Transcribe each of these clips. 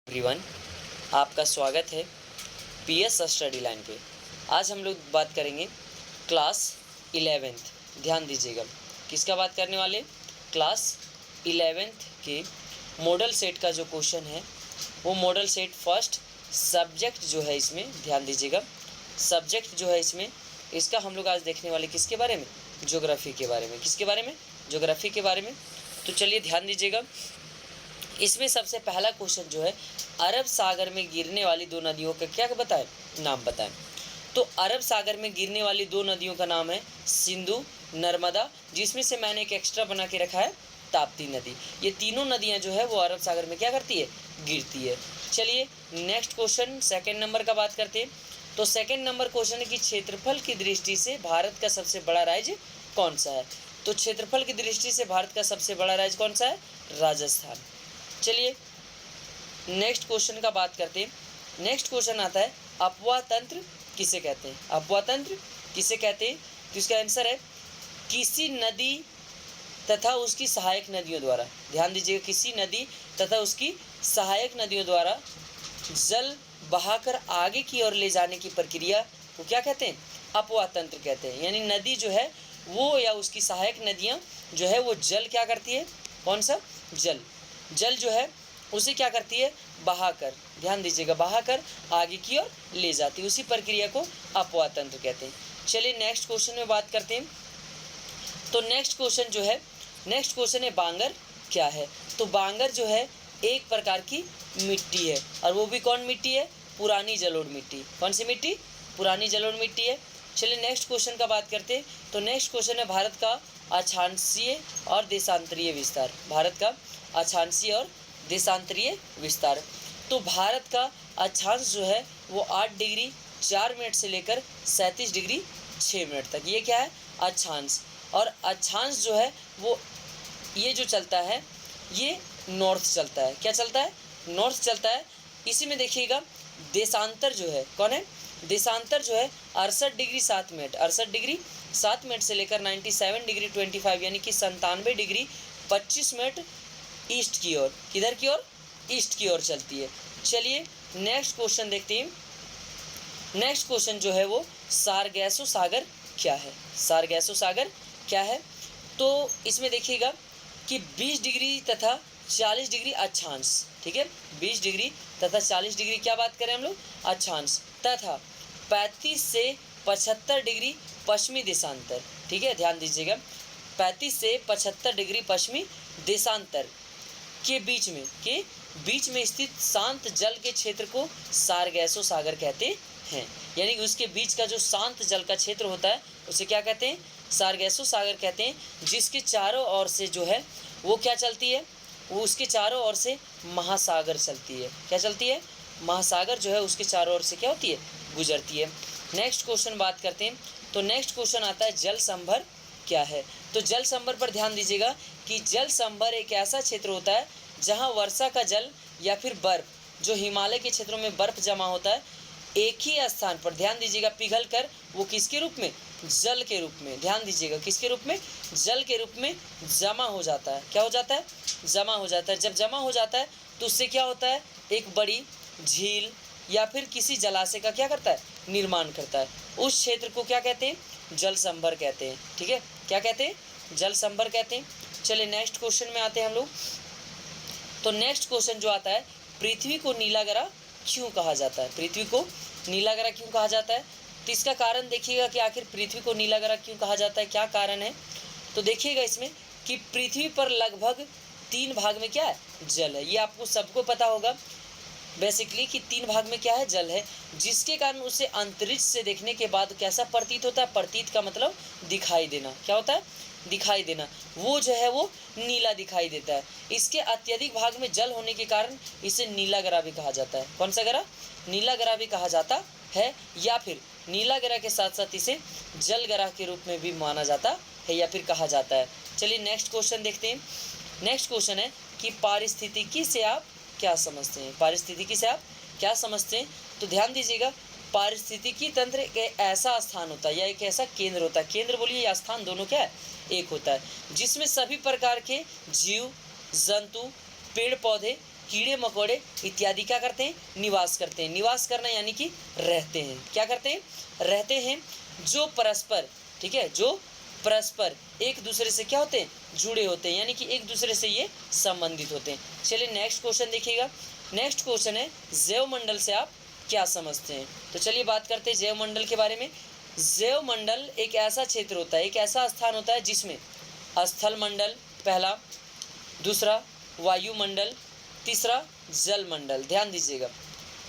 Everyone, आपका स्वागत है पीएस स्टडी लाइन पे। आज हम लोग बात करेंगे क्लास 11th। ध्यान दीजिएगा, किसका बात करने वाले? क्लास 11th के मॉडल सेट का जो क्वेश्चन है वो मॉडल सेट फर्स्ट सब्जेक्ट जो है इसमें, ध्यान दीजिएगा, सब्जेक्ट जो है इसमें इसका हम लोग आज देखने वाले किसके बारे में? ज्योग्राफी के बारे में। किसके बारे में? ज्योग्राफी के बारे में। तो चलिए ध्यान दीजिएगा, इसमें सबसे पहला क्वेश्चन जो है अरब सागर में गिरने वाली दो नदियों का क्या बताएं? नाम बताएं। तो अरब सागर में गिरने वाली दो नदियों का नाम है सिंधु, नर्मदा, जिसमें से मैंने एक एक्स्ट्रा बना के रखा है ताप्ती नदी। ये तीनों नदियां जो है वो अरब सागर में क्या करती है? गिरती है। चलिए नेक्स्ट क्वेश्चन सेकंड नंबर का बात करते हैं। तो सेकंड नंबर क्वेश्चन है कि क्षेत्रफल की दृष्टि से भारत का सबसे बड़ा राज्य कौन सा है? तो क्षेत्रफल की दृष्टि से भारत का सबसे बड़ा राज्य कौन सा है? राजस्थान। चलिए नेक्स्ट क्वेश्चन का बात करते हैं। नेक्स्ट क्वेश्चन आता है अपवाह तंत्र किसे कहते हैं? अपवाह तंत्र किसे कहते हैं? तो इसका आंसर है किसी नदी तथा उसकी सहायक नदियों द्वारा, ध्यान दीजिएगा, किसी नदी तथा उसकी सहायक नदियों द्वारा जल बहाकर आगे की ओर ले जाने की प्रक्रिया को क्या कहते हैं? अपवाह तंत्र कहते हैं। यानी नदी जो है वो या उसकी सहायक नदियाँ जो है वो जल क्या करती है? कौन सा? जल जो है उसे क्या करती है? बहाकर, ध्यान दीजिएगा, बहाकर आगे की ओर ले जाती है। उसी प्रक्रिया को अपवाह तंत्र कहते हैं। चलिए नेक्स्ट क्वेश्चन में बात करते हैं। तो नेक्स्ट क्वेश्चन जो है, नेक्स्ट क्वेश्चन है बांगर क्या है? तो बांगर जो है एक प्रकार की मिट्टी है, और वो भी कौन मिट्टी है? पुरानी जलोढ़ मिट्टी। कौन सी मिट्टी? पुरानी जलोढ़ मिट्टी है। चलिए नेक्स्ट क्वेश्चन का बात करते हैं। तो नेक्स्ट क्वेश्चन है भारत का अक्षांशीय और देशांतरीय विस्तार। भारत का अक्षांशीय और देशांतरीय विस्तार। तो भारत का अक्षांश जो है वो 8 डिग्री 4 मिनट से लेकर 37 डिग्री 6 मिनट तक, ये क्या है? अक्षांश। और अक्षांश जो है वो ये जो चलता है ये नॉर्थ चलता है। क्या चलता है? नॉर्थ चलता है। इसी में देखिएगा देशांतर जो है कौन है? देशांतर जो है 68 डिग्री 7 मिनट, 68 डिग्री 7 मिनट से लेकर 97 डिग्री 25 यानी कि 97 डिग्री 25 मिनट ईस्ट की ओर। किधर की ओर? ईस्ट की ओर चलती है। चलिए नेक्स्ट क्वेश्चन देखते हैं। नेक्स्ट क्वेश्चन जो है वो सारगैसो सागर क्या है? सारगैसो सागर क्या है? तो इसमें देखिएगा कि 20 डिग्री तथा 40 डिग्री अक्षांश, ठीक है, 20 डिग्री तथा 40 डिग्री क्या बात करें हम लोग? अक्षांश, तथा 35 से 75 डिग्री पश्चिमी देशांतर, ठीक है, ध्यान दीजिएगा, 35 से 75 डिग्री पश्चिमी देशांतर के बीच में स्थित शांत जल के क्षेत्र को सारगैसो सागर कहते हैं। यानी कि उसके बीच का जो शांत जल का क्षेत्र होता है उसे क्या कहते हैं? सारगैसो सागर कहते हैं। जिसके चारों ओर से जो है वो क्या चलती है? वो उसके चारों ओर से महासागर चलती है। क्या चलती है? महासागर जो है उसके चारों ओर से क्या होती है? गुजरती है। नेक्स्ट क्वेश्चन बात करते हैं। तो नेक्स्ट क्वेश्चन आता है जल संभर क्या है? तो जल संभर पर ध्यान दीजिएगा कि जल संभर एक ऐसा क्षेत्र होता है जहां वर्षा का जल या फिर बर्फ, जो हिमालय के क्षेत्रों में बर्फ जमा होता है, एक ही स्थान पर, ध्यान दीजिएगा, पिघल कर वो किसके रूप में? जल के रूप में, ध्यान दीजिएगा, किसके रूप में? जल के रूप में जमा हो जाता है। क्या हो जाता है? जमा हो जाता है। जब जमा हो जाता है तो उससे क्या होता है? एक बड़ी झील या फिर किसी जलाशय का क्या करता है? निर्माण करता है। उस क्षेत्र को क्या कहते हैं? जल संभर कहते हैं। ठीक है, क्या कहते हैं? जल संभर कहते हैं। चलिए नेक्स्ट क्वेश्चन में आते हैं हम लोग। तो नेक्स्ट क्वेश्चन जो आता है, पृथ्वी को नीला ग्रह क्यों कहा जाता है? पृथ्वी को नीला ग्रह क्यों कहा जाता है? तो इसका कारण देखिएगा कि आखिर पृथ्वी को नीला ग्रह क्यों कहा जाता है, क्या कारण है? तो देखिएगा इसमें कि पृथ्वी पर लगभग 3 भाग में क्या है? जल है। ये आपको सबको पता होगा बेसिकली कि 3 भाग में क्या है? जल है, जिसके कारण उसे अंतरिक्ष से देखने के बाद कैसा प्रतीत होता है? प्रतीत का मतलब दिखाई देना। क्या होता है? दिखाई देना। वो जो है वो नीला दिखाई देता है। इसके अत्यधिक भाग में जल होने के कारण इसे नीला ग्रह भी कहा जाता है। कौन सा ग्रह? नीला ग्रह भी कहा जाता है, या फिर नीला ग्रह के साथ साथ इसे जल ग्रह के रूप में भी माना जाता है या फिर कहा जाता है। चलिए नेक्स्ट क्वेश्चन देखते हैं। नेक्स्ट क्वेश्चन है कि पारिस्थितिकी से आप क्या समझते हैं? पारिस्थितिकी से आप क्या समझते हैं? तो ध्यान दीजिएगा, पारिस्थितिकी तंत्र एक ऐसा स्थान होता है या एक ऐसा केंद्र होता है, केंद्र बोलिए या स्थान, दोनों क्या है? एक होता है, जिसमें सभी प्रकार के जीव जंतु, पेड़ पौधे कीड़े मकोड़े इत्यादि क्या करते हैं, निवास करते हैं। निवास करना यानी कि रहते हैं, क्या करते हैं, रहते हैं, जो परस्पर, ठीक है, जो परस्पर एक दूसरे से क्या होते हैं, जुड़े होते हैं, यानी कि एक दूसरे से ये संबंधित होते हैं। चलिए नेक्स्ट क्वेश्चन देखिएगा। नेक्स्ट क्वेश्चन है जैव मंडल से आप क्या समझते हैं। तो चलिए बात करते हैं जैव मंडल के बारे में। जैव मंडल एक ऐसा क्षेत्र होता है, एक ऐसा स्थान होता है जिसमें स्थल मंडल पहला, दूसरा वायुमंडल, तीसरा जल मंडल, ध्यान दीजिएगा,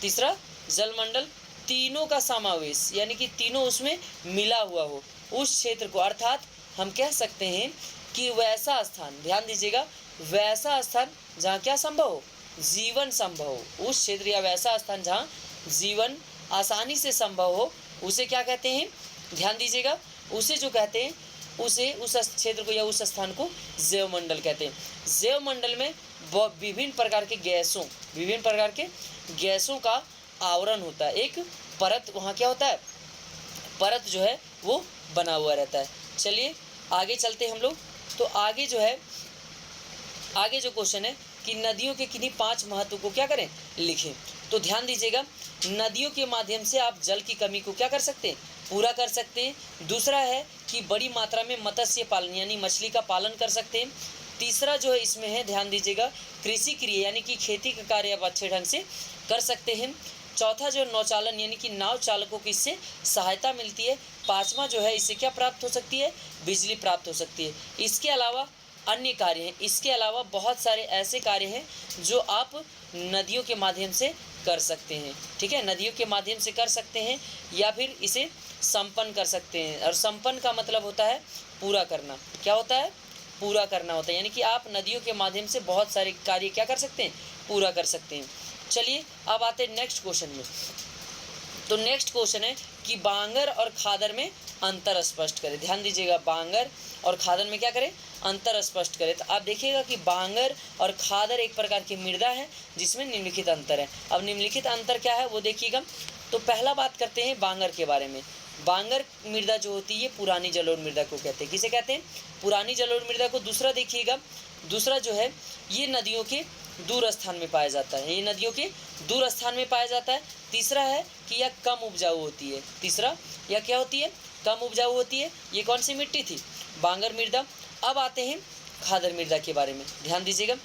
तीसरा जल मंडल, तीनों का समावेश यानी कि तीनों उसमें मिला हुआ हो, उस क्षेत्र को, अर्थात हम कह सकते हैं कि वैसा स्थान, ध्यान दीजिएगा, वैसा स्थान जहाँ क्या संभव हो, जीवन संभव हो, उस क्षेत्र या वैसा स्थान जहाँ जीवन आसानी से संभव हो, उसे क्या कहते हैं, ध्यान दीजिएगा, उसे जो कहते हैं, उसे उस क्षेत्र को या उस स्थान को जैव मंडल कहते हैं। जैव मंडल में विभिन्न प्रकार के गैसों, विभिन्न प्रकार के गैसों का आवरण होता है, एक परत वहाँ क्या होता है, परत जो है वो बना हुआ रहता है। चलिए आगे चलते हैं हम लोग। तो आगे जो है, आगे जो क्वेश्चन है कि नदियों के किन्हीं 5 महत्व को क्या करें, लिखें। तो ध्यान दीजिएगा, नदियों के माध्यम से आप जल की कमी को क्या कर सकते हैं, पूरा कर सकते हैं। दूसरा है कि बड़ी मात्रा में मत्स्य पालन यानी मछली का पालन कर सकते हैं। तीसरा जो है इसमें है, ध्यान दीजिएगा, कृषि क्रिया यानी कि खेती का कार्य आप अच्छे ढंग से कर सकते हैं। चौथा जो नौचालन यानी कि नाव चालकों की इससे सहायता मिलती है। पाँचवा जो है इससे क्या प्राप्त हो सकती है, बिजली प्राप्त हो सकती है। इसके अलावा अन्य कार्य हैं, इसके अलावा बहुत सारे ऐसे कार्य हैं जो आप नदियों के माध्यम से कर सकते हैं, ठीक है, नदियों के माध्यम से कर सकते हैं या फिर इसे संपन्न कर सकते हैं। और संपन्न का मतलब होता है पूरा करना, क्या होता है, पूरा करना होता है, यानी कि आप नदियों के माध्यम से बहुत सारे कार्य क्या कर सकते हैं, पूरा कर सकते हैं। चलिए अब आते हैं नेक्स्ट क्वेश्चन में। तो नेक्स्ट क्वेश्चन है कि बांगर और खादर में अंतर स्पष्ट करें। ध्यान दीजिएगा, बांगर और खादर में क्या करें, अंतर स्पष्ट करें। तो आप देखिएगा कि बांगर और खादर एक प्रकार की मृदा है जिसमें निम्नलिखित अंतर है। अब निम्नलिखित अंतर क्या है वो देखिएगा। तो पहला बात करते हैं बांगर के बारे में। बांगर मृदा जो होती है पुरानी जलोढ़ मृदा को कहते हैं। किसे कहते हैं, पुरानी जलोढ़ मृदा को। दूसरा देखिएगा, दूसरा जो है ये नदियों के दूर स्थान में पाया जाता है, ये नदियों के दूर स्थान में पाया जाता है। तीसरा है कि यह कम उपजाऊ होती है, तीसरा यह क्या होती है, कम उपजाऊ होती है। ये कौन सी मिट्टी थी, बांगर मृदा। अब आते हैं खादर मृदा के बारे में, ध्यान दीजिएगा,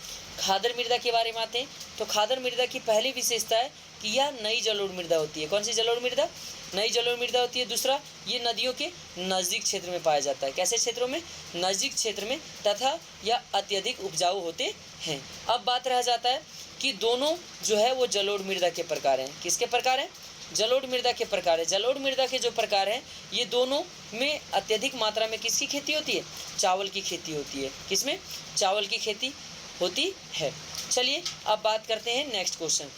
खादर मृदा के बारे में आते हैं। तो खादर मृदा की पहली विशेषता है कि यह नई जलोढ़ मृदा होती है। कौन सी जलोढ़ मृदा, नई जलोढ़ मृदा होती है। दूसरा, ये नदियों के नज़दीक क्षेत्र में पाया जाता है। कैसे क्षेत्रों में, नज़दीक क्षेत्र में, तथा यह अत्यधिक उपजाऊ होते हैं। अब बात रह जाता है कि दोनों जो है वो जलोढ़ मृदा के प्रकार हैं। किसके प्रकार हैं, जलोढ़ मृदा के प्रकार है। जलोढ़ मृदा के जो प्रकार हैं ये दोनों में अत्यधिक मात्रा में किसकी खेती होती है, चावल की खेती होती है। किसमें, चावल की खेती होती है। चलिए अब बात करते हैं नेक्स्ट क्वेश्चन।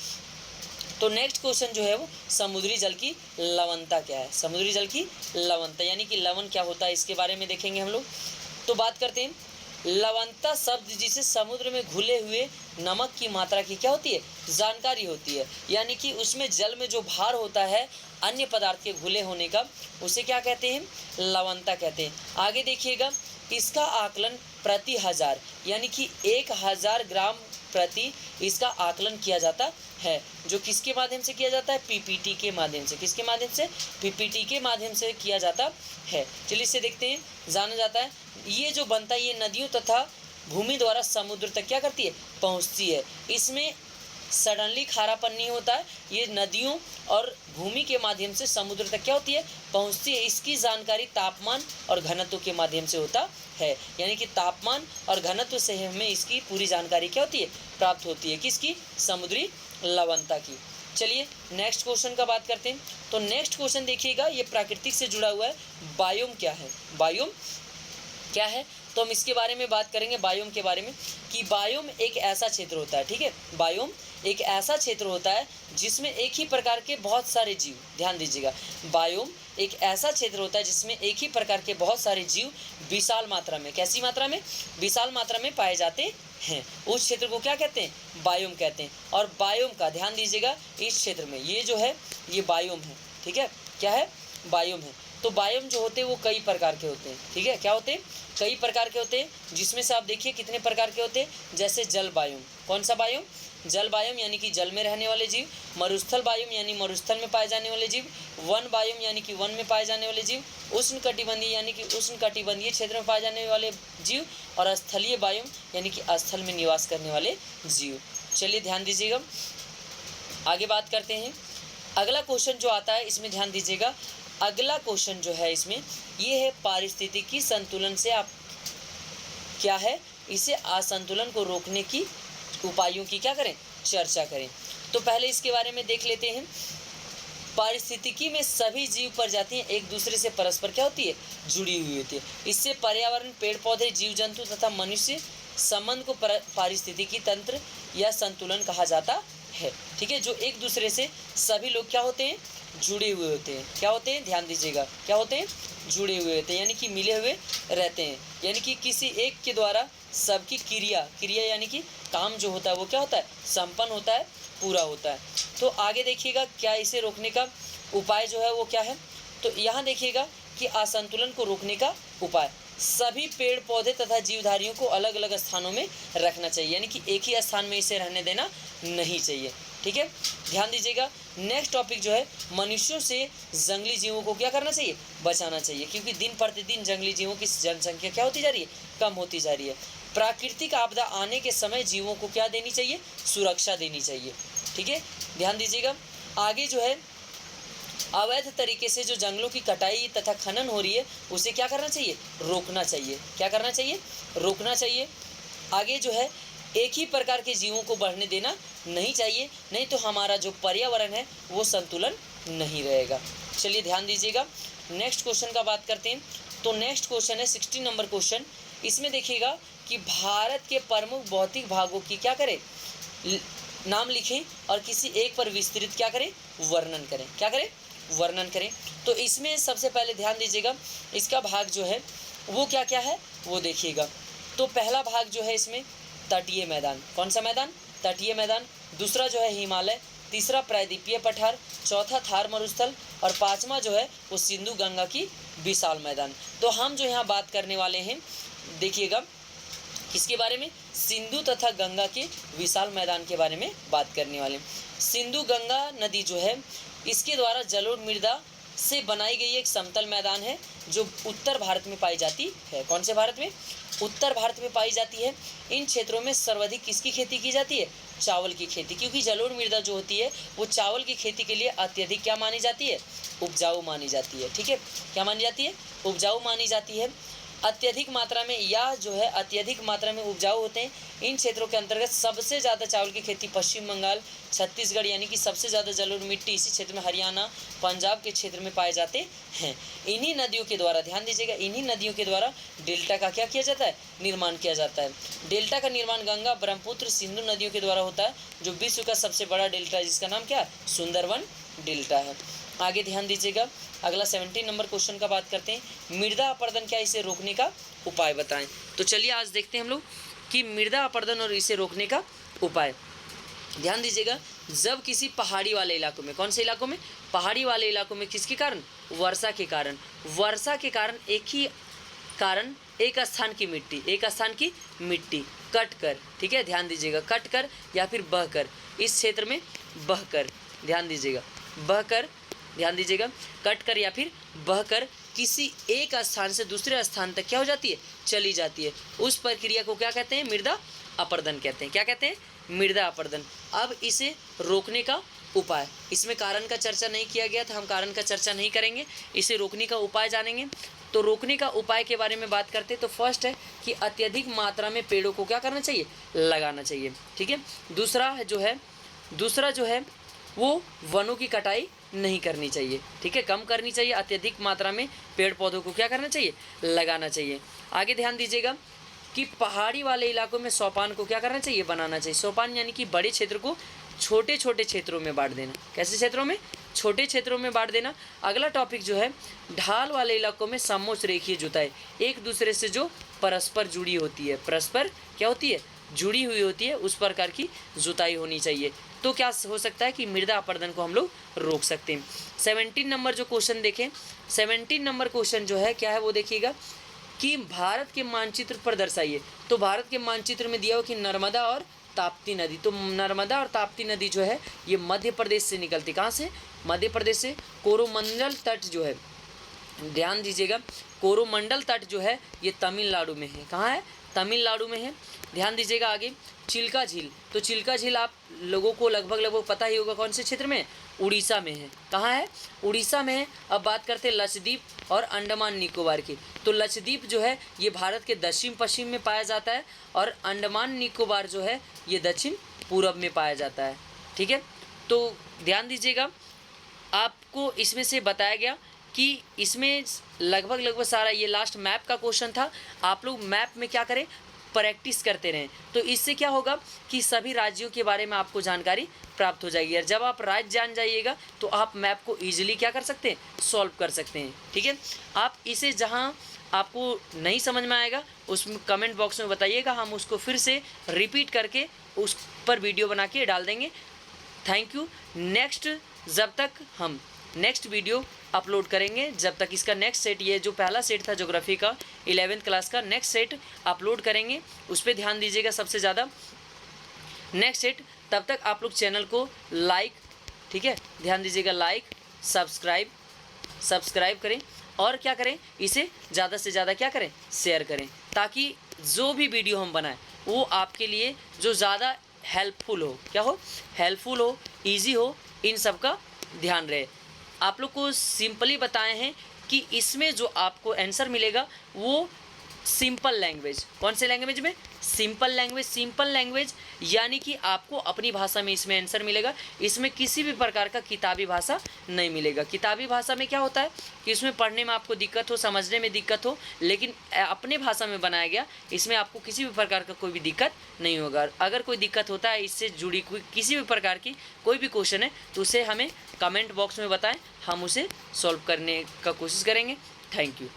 तो नेक्स्ट क्वेश्चन जो है वो समुद्री जल की लवणता क्या है, समुद्री जल की लवणता यानी कि लवण क्या होता है इसके बारे में देखेंगे हम लोग। तो बात करते हैं लवणता शब्द जिसे समुद्र में घुले हुए नमक की मात्रा की क्या होती है, जानकारी होती है। यानी कि उसमें जल में जो भार होता है अन्य पदार्थ के घुले होने का, उसे क्या कहते हैं, लवणता कहते हैं। आगे देखिएगा, इसका आकलन प्रति हजार यानी कि 1000 ग्राम प्रति इसका आकलन किया जाता है। जो किसके माध्यम से किया जाता है, पीपीटी के माध्यम से। किसके माध्यम से, पीपीटी के माध्यम से किया जाता है। चलिए इसे देखते हैं, जाना जाता है ये जो बनता है ये नदियों तथा भूमि द्वारा समुद्र तक क्या करती है, पहुंचती है। इसमें सडनली खारापन नहीं होता है, ये नदियों और भूमि के माध्यम से समुद्र तक क्या होती है, पहुंचती है। इसकी जानकारी तापमान और घनत्व के माध्यम से होता है। यानी कि तापमान और घनत्व से हमें इसकी पूरी जानकारी क्या होती है, प्राप्त होती है। किसकी, समुद्री लवणता की। चलिए नेक्स्ट क्वेश्चन का बात करते हैं। तो नेक्स्ट क्वेश्चन देखिएगा, ये प्राकृतिक से जुड़ा हुआ है। बायोम क्या है, बायोम क्या है, तो हम इसके बारे में बात करेंगे, बायोम के बारे में, कि बायोम एक ऐसा क्षेत्र होता है, ठीक है, बायोम एक ऐसा क्षेत्र होता है जिसमें एक ही प्रकार के बहुत सारे जीव, ध्यान दीजिएगा, बायोम एक ऐसा क्षेत्र होता है जिसमें एक ही प्रकार के बहुत सारे जीव विशाल मात्रा में, कैसी मात्रा में, विशाल मात्रा में पाए जाते हैं। उस क्षेत्र को क्या कहते हैं, बायोम कहते हैं। और बायोम का ध्यान दीजिएगा, इस क्षेत्र में ये जो है ये बायोम है, ठीक है, क्या है, बायोम है। तो बायोम जो होते हैं वो कई प्रकार के होते हैं, ठीक है, क्या होते हैं, कई प्रकार के होते हैं, जिसमें से आप देखिए कितने प्रकार के होते हैं, जैसे जल बायोम। कौन सा बायोम, जल बायोम यानी कि जल में रहने वाले जीव, मरुस्थल बायोम यानी मरुस्थल में पाए जाने वाले जीव, वन बायोम यानी कि वन में पाए जाने वाले जीव, उष्ण कटिबंधीय यानी कि उष्ण कटिबंधीय क्षेत्र में पाए जाने वाले जीव, और स्थलीय बायोम यानी कि स्थल में निवास करने वाले जीव। चलिए ध्यान दीजिएगा, आगे बात करते हैं। अगला क्वेश्चन जो आता है इसमें ध्यान दीजिएगा, अगला क्वेश्चन जो है इसमें ये है पारिस्थितिकी संतुलन से आप क्या है इसे असंतुलन को रोकने की उपायों की क्या करें, चर्चा करें। तो पहले इसके बारे में देख लेते हैं। पारिस्थितिकी में सभी जीव प्रजातियां एक दूसरे से परस्पर क्या होती है, जुड़ी हुई होती है। इससे पर्यावरण, पेड़ पौधे, जीव जंतु तथा मनुष्य संबंध को पारिस्थितिकी तंत्र या संतुलन कहा जाता है। ठीक है, जो एक दूसरे से सभी लोग क्या होते हैं, जुड़े हुए होते हैं। क्या होते हैं, ध्यान दीजिएगा, क्या होते हैं, जुड़े हुए होते हैं, यानी कि मिले हुए रहते हैं। यानी कि किसी एक के द्वारा सबकी क्रिया यानी कि काम जो होता है वो क्या होता है, संपन्न होता है, पूरा होता है। तो आगे देखिएगा क्या इसे रोकने का उपाय जो है वो क्या है। तो यहाँ देखिएगा कि असंतुलन को रोकने का उपाय, सभी पेड़ पौधे तथा जीवधारियों को अलग अलग स्थानों में रखना चाहिए, यानी कि एक ही स्थान में इसे रहने देना नहीं चाहिए। ठीक है, ध्यान दीजिएगा। नेक्स्ट टॉपिक जो है, मनुष्यों से जंगली जीवों को क्या करना चाहिए, बचाना चाहिए, क्योंकि दिन प्रतिदिन जंगली जीवों की जनसंख्या क्या होती जा रही है, कम होती जा रही है। प्राकृतिक आपदा आने के समय जीवों को क्या देनी चाहिए, सुरक्षा देनी चाहिए। ठीक है, ध्यान दीजिएगा। आगे जो है, अवैध तरीके से जो जंगलों की कटाई तथा खनन हो रही है उसे क्या करना चाहिए, रोकना चाहिए। क्या करना चाहिए, रोकना चाहिए। आगे जो है, एक ही प्रकार के जीवों को बढ़ने देना नहीं चाहिए, नहीं तो हमारा जो पर्यावरण है वो संतुलन नहीं रहेगा। चलिए ध्यान दीजिएगा, नेक्स्ट क्वेश्चन का बात करते हैं। तो नेक्स्ट क्वेश्चन है 16 नंबर क्वेश्चन। इसमें देखिएगा कि भारत के प्रमुख भौतिक भागों की क्या करें, नाम लिखें और किसी एक पर विस्तृत क्या करें, वर्णन करें। क्या करें, वर्णन करें। तो इसमें सबसे पहले ध्यान दीजिएगा, इसका भाग जो है वो क्या क्या है वो देखिएगा। तो पहला भाग जो है इसमें तटीय मैदान, कौन सा मैदान, तटीय मैदान। दूसरा जो है हिमालय, तीसरा प्रायद्वीपीय पठार, चौथा थार मरुस्थल, और पांचवा जो है वो सिंधु गंगा की विशाल मैदान। तो हम जो यहाँ बात करने वाले हैं देखिएगा किसके बारे में, सिंधु तथा गंगा के विशाल मैदान के बारे में बात करने वाले। सिंधु गंगा नदी जो है इसके द्वारा जलोढ़ मृदा से बनाई गई एक समतल मैदान है जो उत्तर भारत में पाई जाती है। कौन से भारत में, उत्तर भारत में पाई जाती है। इन क्षेत्रों में सर्वाधिक किसकी खेती की जाती है, चावल की खेती, क्योंकि जलोढ़ मृदा जो होती है वो चावल की खेती के लिए अत्यधिक क्या मानी जाती है, उपजाऊ मानी जाती है। ठीक है, क्या मानी जाती है, उपजाऊ मानी जाती है। अत्यधिक मात्रा में या जो है अत्यधिक मात्रा में उपजाऊ होते हैं। इन क्षेत्रों के अंतर्गत सबसे ज़्यादा चावल की खेती पश्चिम बंगाल, छत्तीसगढ़, यानी कि सबसे ज़्यादा जलोढ़ मिट्टी इसी क्षेत्र में हरियाणा, पंजाब के क्षेत्र में पाए जाते हैं। इन्हीं नदियों के द्वारा, ध्यान दीजिएगा, इन्हीं नदियों के द्वारा डेल्टा का क्या किया जाता है, निर्माण किया जाता है। डेल्टा का निर्माण गंगा, ब्रह्मपुत्र, सिंधु नदियों के द्वारा होता है, जो विश्व का सबसे बड़ा डेल्टा है जिसका नाम क्या है, सुंदरवन डेल्टा है। आगे ध्यान दीजिएगा, अगला 17 नंबर क्वेश्चन का बात करते हैं। मृदा अपरदन क्या, इसे रोकने का उपाय बताएं। तो चलिए आज देखते हैं हम लोग कि मृदा अपरदन और इसे रोकने का उपाय। ध्यान दीजिएगा, जब किसी पहाड़ी वाले इलाकों में, कौन से इलाकों में, पहाड़ी वाले इलाकों में, किसके कारण, वर्षा के कारण, वर्षा के कारण एक ही कारण एक स्थान की मिट्टी, एक स्थान की मिट्टी कट कर, ठीक है, ध्यान दीजिएगा, कट कर या फिर बह कर, इस क्षेत्र में बह कर, ध्यान दीजिएगा, बह कर, ध्यान दीजिएगा, कट कर या फिर बह कर किसी एक स्थान से दूसरे स्थान तक क्या हो जाती है, चली जाती है। उस प्रक्रिया को क्या कहते हैं, मृदा अपरदन कहते हैं। क्या कहते हैं, मृदा अपरदन। अब इसे रोकने का उपाय, इसमें कारण का चर्चा नहीं किया गया था, हम कारण का चर्चा नहीं करेंगे, इसे रोकने का उपाय जानेंगे। तो रोकने का उपाय के बारे में बात करते हैं तो फर्स्ट है कि अत्यधिक मात्रा में पेड़ों को क्या करना चाहिए, लगाना चाहिए। ठीक है, दूसरा जो है वो वनों की कटाई नहीं करनी चाहिए। ठीक है, कम करनी चाहिए, अत्यधिक मात्रा में पेड़ पौधों को क्या करना चाहिए, लगाना चाहिए। आगे ध्यान दीजिएगा कि पहाड़ी वाले इलाकों में सोपान को क्या करना चाहिए, बनाना चाहिए। सोपान यानी कि बड़े क्षेत्र को छोटे छोटे क्षेत्रों में बांट देना। कैसे क्षेत्रों में, छोटे क्षेत्रों में बांट देना। अगला टॉपिक जो है, ढाल वाले इलाकों में समोच्च रेखीय जुताई, एक दूसरे से जो परस्पर जुड़ी होती है, परस्पर क्या होती है, जुड़ी हुई होती है, उस प्रकार की जुताई होनी चाहिए। तो क्या हो सकता है कि मृदा अपरदन को हम लोग रोक सकते हैं। 17 नंबर जो क्वेश्चन देखें, 17 नंबर क्वेश्चन जो है क्या है वो देखिएगा कि भारत के मानचित्र पर दर्शाइए। तो भारत के मानचित्र में दिया हो कि नर्मदा और ताप्ती नदी। तो नर्मदा और ताप्ती नदी जो है ये मध्य प्रदेश से निकलती, कहाँ से? मध्य प्रदेश से। कोरोमंडल तट जो है, ध्यान दीजिएगा, कोरोमंडल तट जो है ये तमिलनाडु में है। कहाँ है? तमिलनाडु में है। ध्यान दीजिएगा आगे, चिल्का झील। तो चिल्का झील आप लोगों को लगभग पता ही होगा कौन से क्षेत्र में? उड़ीसा में है। कहाँ है? उड़ीसा में है। अब बात करते हैं लक्षद्वीप और अंडमान निकोबार की। तो लक्षद्वीप जो है ये भारत के दक्षिण पश्चिम में पाया जाता है और अंडमान निकोबार जो है ये दक्षिण पूर्व में पाया जाता है। ठीक है, तो ध्यान दीजिएगा, आपको इसमें से बताया गया कि इसमें लगभग सारा, ये लास्ट मैप का क्वेश्चन था। आप लोग मैप में क्या करें? प्रैक्टिस करते रहें। तो इससे क्या होगा कि सभी राज्यों के बारे में आपको जानकारी प्राप्त हो जाएगी और जब आप राज्य जान जाइएगा तो आप मैप को ईजिली क्या कर सकते हैं? सॉल्व कर सकते हैं। ठीक है, आप इसे जहां आपको नहीं समझ में आएगा उस कमेंट बॉक्स में बताइएगा, हम उसको फिर से रिपीट करके उस पर वीडियो बना के डाल देंगे। Thank you. जब तक हम नेक्स्ट वीडियो अपलोड करेंगे, जब तक इसका नेक्स्ट सेट, ये जो पहला सेट था ज्योग्राफी का 11th क्लास का, नेक्स्ट सेट अपलोड करेंगे, उस पर ध्यान दीजिएगा सबसे ज़्यादा, नेक्स्ट सेट। तब तक आप लोग चैनल को लाइक, ठीक है, ध्यान दीजिएगा, लाइक सब्सक्राइब करें और क्या करें? इसे ज़्यादा से ज़्यादा क्या करें? शेयर करें, ताकि जो भी वीडियो हम बनाएं वो आपके लिए जो ज़्यादा हेल्पफुल हो, क्या हो? हेल्पफुल हो, ईजी हो, इन सब का ध्यान रहे। आप लोग को सिंपली बताए हैं कि इसमें जो आपको आंसर मिलेगा वो सिंपल लैंग्वेज, कौन से लैंग्वेज में? सिंपल लैंग्वेज यानी कि आपको अपनी भाषा में इसमें आंसर मिलेगा। इसमें किसी भी प्रकार का किताबी भाषा नहीं मिलेगा। किताबी भाषा में क्या होता है कि इसमें पढ़ने में आपको दिक्कत हो, समझने में दिक्कत हो, लेकिन अपने भाषा में बनाया गया, इसमें आपको किसी भी प्रकार का कोई भी दिक्कत नहीं होगा। अगर कोई दिक्कत होता है, इससे जुड़ी कोई किसी भी प्रकार की कोई भी क्वेश्चन है तो उसे हमें कमेंट बॉक्स में बताएं, हम उसे सॉल्व करने का कोशिश करेंगे। Thank you.